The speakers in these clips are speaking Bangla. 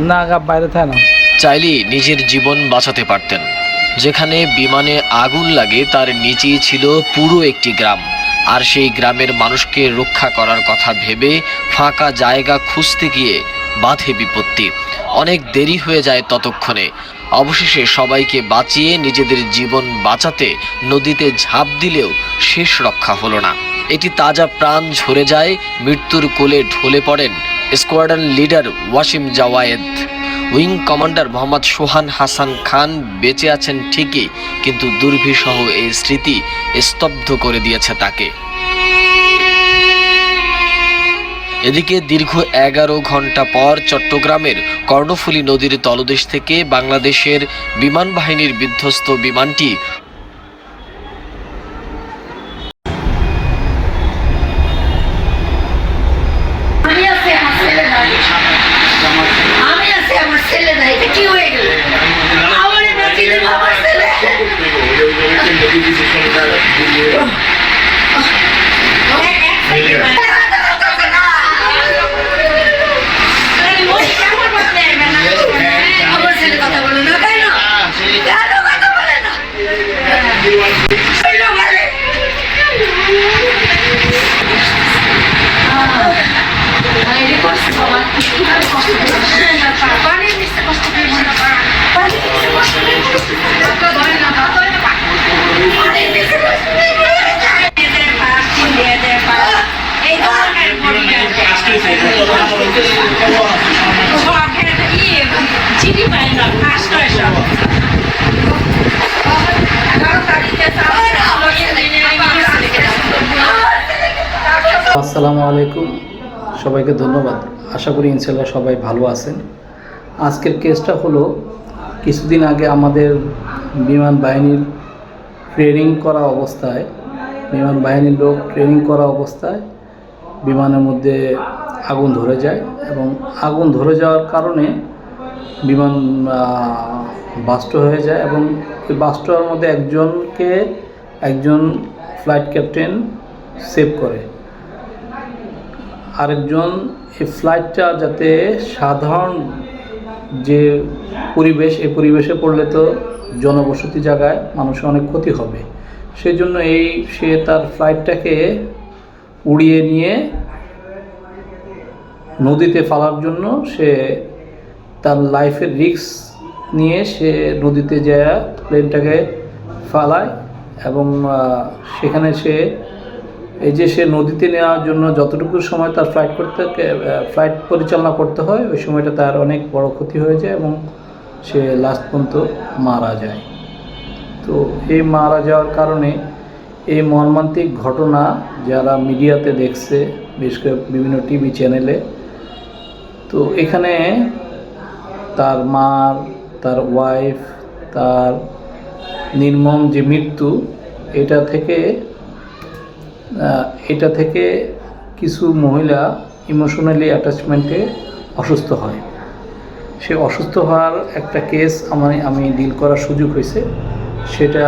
না বাইরে থাকে না। চাইলেই নিজের জীবন বাঁচাতে পারতেন। যেখানে বিমানে আগুন লাগে তার নিচেই ছিল পুরো একটি গ্রাম, আর সেই গ্রামের মানুষকে রক্ষা করার কথা ভেবে ফাঁকা জায়গা খুঁজতে গিয়ে বাধে বিপত্তি। অনেক দেরি হয়ে যায় ততক্ষণে। অবশেষে সবাইকে বাঁচিয়ে নিজেদের জীবন বাঁচাতে নদীতে ঝাঁপ দিলেও শেষ রক্ষা হলো না। এটি তাজা প্রাণ ঝরে যায়। মৃত্যুর কোলে ঢলে পড়েন squadron leader Wasim Jawaid. Wing commander Mohammad Sohan Hasan Khan বেঁচে আছেন ঠিকই, কিন্তু দুর্বিষহ এই স্মৃতি স্তব্ধ করে দিয়েছে তাকে। এদিকে দীর্ঘ 11 ঘন্টা পর চট্টগ্রামের কর্ণফুলী নদীর তলদেশ থেকে বাংলাদেশের বিমান বাহিনীর বিধ্বস্ত বিমানটি আসসালামু আলাইকুম, সবাইকে ধন্যবাদ। আশা করি ইনশাল্লাহ সবাই ভালো আছেন। আজকের কেসটা হলো, কিছুদিন আগে আমাদের বিমান বাহিনীর ট্রেনিং করা অবস্থায় বিমানের মধ্যে আগুন ধরে যায় এবং আগুন ধরে যাওয়ার কারণে বিমান বাস্ট হয়ে যায় এবং ওই বাস্ট হওয়ার মধ্যে একজন ফ্লাইট ক্যাপ্টেন সেভ করে। আরেকজন এই ফ্লাইটটা যাতে সাধারণ যে পরিবেশ, এই পরিবেশে পড়লে তো জনবসতি জায়গায় মানুষের অনেক ক্ষতি হবে, সেই জন্য সে তার ফ্লাইটটাকে উড়িয়ে নিয়ে নদীতে ফেলার জন্য সে তার লাইফের রিস্ক নিয়ে সে নদীতে যায় প্লেনটাকে ফেলায় এবং সেখানে সে নদীতে নেওয়ার জন্য যতটুকু সময় তার ফ্লাইট পরিচালনা করতে হয়, ওই সময়টা তার অনেক বড় ক্ষতি হয়ে যায় এবং সে লাস্ট পর্যন্ত মারা যায়। তো এই মারা যাওয়ার কারণে এই মর্মান্তিক ঘটনা যারা মিডিয়াতে দেখছে, বিশেষ করে বিভিন্ন টিভি চ্যানেলে, তো এখানে তার মা, তার ওয়াইফ, তার নির্মম যে মৃত্যু, এটা থেকে কিছু মহিলা ইমোশনালি অ্যাটাচমেন্টে অসুস্থ হয়। সে অসুস্থ হওয়ার একটা কেস আমি ডিল করার সুযোগ হয়েছে, সেটা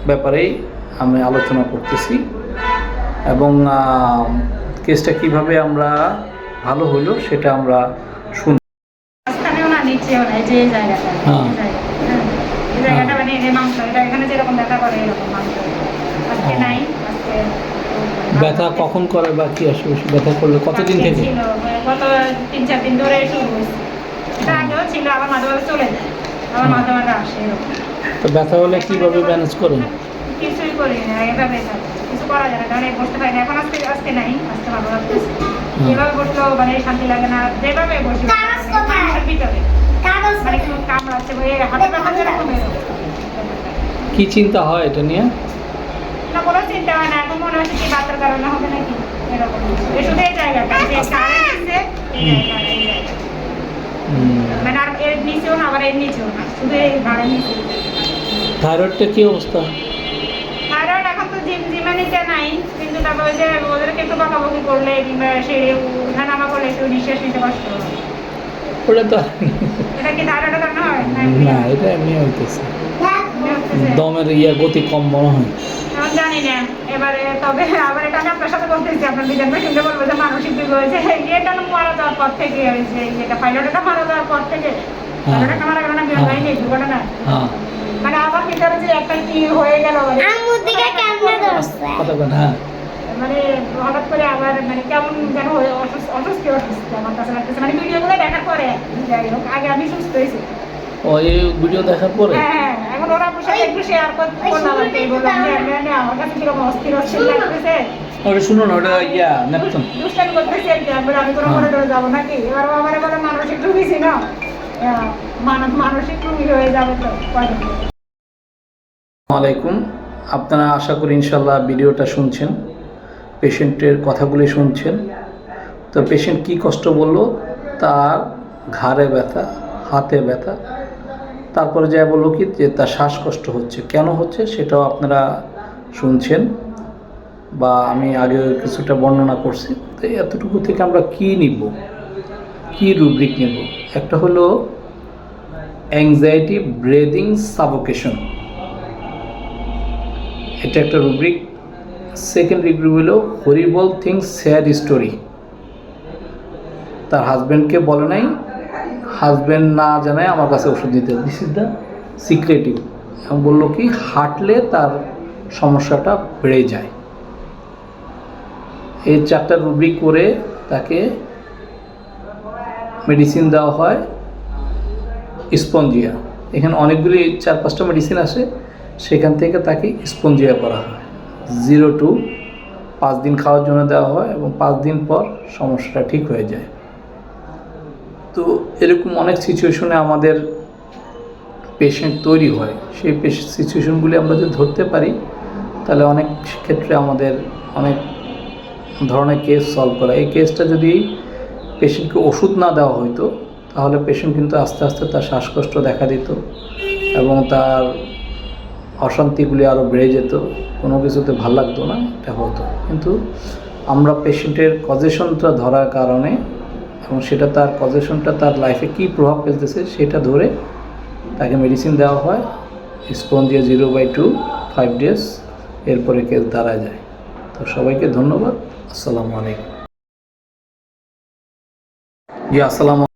ব্যাপারেই আমি আলোচনা করতেছি এবং কেসটা কিভাবে আমরা ভালো হইলো সেটা আমরা শুনি। ব্যথা কখন করে বা কি আসবে, ব্যথা করলে কতদিন থেকে? গত 3-4 দিন ধরে শুরু হয়েছে। এটা আগেও ছিল, আবার মাঝে মাঝে চলে যায়, আবার মাঝে মাঝে আসে এরকম। তো ব্যথা হলে কিভাবে ম্যানেজ করেন? কিছুই করি না, এভাবে কিছু করা যায় না, কারণ বসতে পারি না। এখন আজকে নাই, আজকে ভালো লাগতেছে। এভাবে বসলেও মানে শান্তি লাগে না, যেভাবে বসি মানুষের ভিতরে মানে কোনো কামড়াচ্ছে, হাতে ব্যথা যেরকম কি চিন্তা হয় এটা নিয়ে? না, কোনো চিন্তা হয় না। এখন মনে হচ্ছে কি বাচ্চার কারণে হবে নাকি এরকম। শুধু এই জায়গাটা মানে আর এর নিচেও না, আবার এর নিচেও না, শুধু এই ঘাড়ের নিচে। থাইরয়েডটা কি অবস্থা? থাইরয়েড এখন তো জিমানিতে নাই, কিন্তু তারপর ওই যে ওদেরকে একটু বকাবকি করলে কিংবা সেরে উঠানামা করলে একটু নিঃশ্বাস নিতে কষ্ট হয়। ওটা তো এটা কি থাইরয়েডের কারণে হয়? না, এটা এমনি হইতেছে, দমের গতি কম মনে হয়। জানি না এবারে, তবে আবার এটা আমি আপনার সাথে বলতেছি, আপনার বিধান ভাই শুনতে বলবো যে মানসিক বিপদ হয়েছে, এটা মারা যাওয়ার পর থেকে হয়েছে, এটা পাইলটটা মারা যাওয়ার পর থেকে, পাইলটটা মারা গেল না বিধান ভাই নেই দুর্ঘটনা, মানে আমার ভিতরে যে একটা কি হয়ে গেল মানে হঠাৎ করে আবার মানে কেমন যেন হয়ে অসুস্থ আমার কাছে লাগতেছে, মানে ভিডিওগুলো দেখার পরে যাই হোক, আগে আমি সুস্থ হয়েছি। ও এই ভিডিও দেখার পরে হ্যাঁ, এখন ওরা সাথে একটু শেয়ার করলাম আর কি, বললাম যে আমার কাছে কিরকম অস্থির লাগতেছে। ওটা শুনো না, ওটা নেপথন দুষ্টামি করতেছি আর কি, আমি কোনো মনে করে যাবো নাকি, এবার আমার বলে মানসিক রুগীছি না, মানসিক রুগী হয়ে যাবে তো কয়দিন। আলাইকুম, আপনারা আশা করি ইনশাল্লাহ ভিডিওটা শুনছেন, পেশেন্টের কথাগুলি শুনছেন। তো পেশেন্ট কি কষ্ট বললো, তার ঘাড়ে ব্যথা, হাতে ব্যথা, তারপরে যা বললো কি যে তার শ্বাসকষ্ট হচ্ছে, কেন হচ্ছে সেটাও আপনারা শুনছেন বা আমি আগে কিছুটা বর্ণনা করছি। তো এতটুকু থেকে আমরা কি নিব, কি রুব্রিক নেব? একটা হলো অ্যাংজাইটি ব্রেদিং সাফোকেশন, এটা একটা রুব্রিক। সেকেন্ড রুব্রিক হলো হরিবল থিংস স্যাড স্টোরি, তার হাজব্যান্ডকে বলে নাই, হাজব্যান্ড না জানায় আমার কাছে ওষুধ দিতে, দিস ইজ দ্য সিক্রেটিভ। এবং বললো কি হাঁটলে তার সমস্যাটা বেড়ে যায়। এই 4টা রুব্রিক করে তাকে মেডিসিন দেওয়া হয় স্পঞ্জিয়া। এখানে অনেকগুলি 4-5টা মেডিসিন আসে, সেখান থেকে তাকে স্পঞ্জিয়া করা হয়। 0 to 5 দিন খাওয়ার জন্য দেওয়া হয় এবং 5 দিন পর সমস্যাটা ঠিক হয়ে যায়। তো এরকম অনেক সিচুয়েশনে আমাদের পেশেন্ট তৈরি হয়, সেই সিচুয়েশনগুলি আমরা যদি ধরতে পারি তাহলে অনেক ক্ষেত্রে আমাদের অনেক ধরনের কেস সলভ করা। এই কেসটা যদি পেশেন্টকে ওষুধ না দেওয়া হইতো তাহলে পেশেন্ট কিন্তু আস্তে আস্তে তার শ্বাসকষ্ট দেখা দিত এবং তার অশান্তিগুলি আরও বেড়ে যেত, কোনো কিছুতে ভাল লাগতো না, এটা হতো। কিন্তু আমরা পেশেন্টের কজেশনটা ধরার কারণে এবং সেটা তার কজেশনটা তার লাইফে কী প্রভাব ফেলতেছে সেটা ধরে তাকে মেডিসিন দেওয়া হয় স্পঞ্জিয়া 0/2 5 days, এরপরে কেস দাঁড়া যায়। তো সবাইকে ধন্যবাদ। আসসালামু আলাইকুম। জি আসসালামু